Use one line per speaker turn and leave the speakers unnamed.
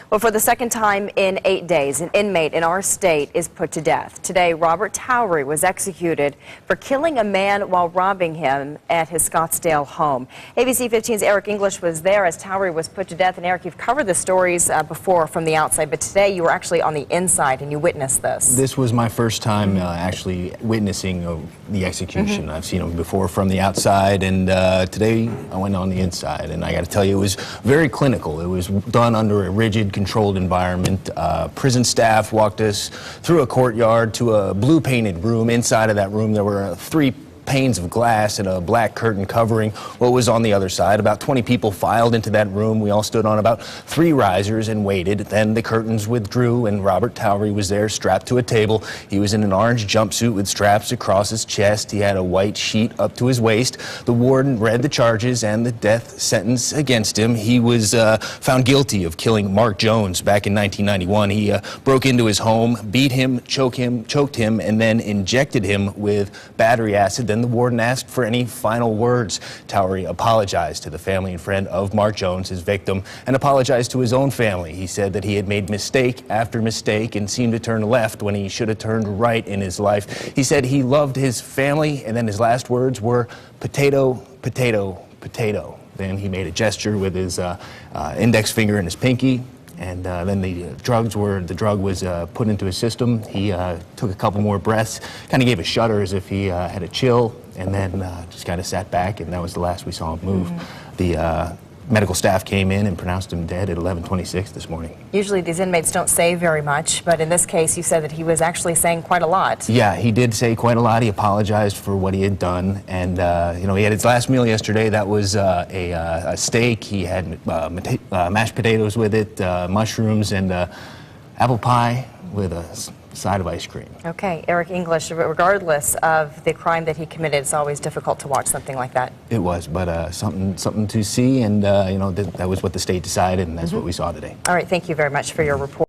Well, for the second time in 8 days, an inmate in our state is put to death. Today, Robert Towery was executed for killing a man while robbing him at his Scottsdale home. ABC 15's Eric English was there as Towery was put to death. And Eric, you've covered the stories before from the outside, but today you were actually on the inside and you witnessed this.
This was my first time actually witnessing the execution. I've seen them before from the outside, and today I went on the inside, and I got to tell you, it was very clinical. It was done under a rigid, controlled environment. Prison staff walked us through a courtyard to a blue painted room. Inside of that room there were 3 panes of glass and a black curtain covering what was on the other side. About 20 people filed into that room. We all stood on about 3 risers and waited. Then the curtains withdrew and Robert Towery was there strapped to a table. He was in an orange jumpsuit with straps across his chest. He had a white sheet up to his waist. The warden read the charges and the death sentence against him. He was found guilty of killing Mark Jones back in 1991. He broke into his home, beat him, choked him, and then injected him with battery acid. Then the warden asked for any final words. Towery apologized to the family and friend of Mark Jones, his victim, and apologized to his own family. He said that he had made mistake after mistake and seemed to turn left when he should have turned right in his life. He said he loved his family, and then his last words were potato, potato, potato. Then he made a gesture with his index finger and his pinky. And then the drug was put into his system. He took a couple more breaths, kind of gave a shudder as if he had a chill, and then just kind of sat back, and that was the last we saw him move. The medical staff came in and pronounced him dead at 11:26 this morning.
Usually these inmates don't say very much, but in this case you said that he was actually saying quite a lot.
Yeah, he did say quite a lot. He apologized for what he had done, and you know, he had his last meal yesterday. That was a steak. He had mashed potatoes with it, mushrooms, and apple pie with a side of ice cream.
Okay, Eric English, regardless of the crime that he committed, it's always difficult to watch something like that.
It was, but something to see, and you know, that was what the state decided, and that's what we saw today.
All right, thank you very much for your report.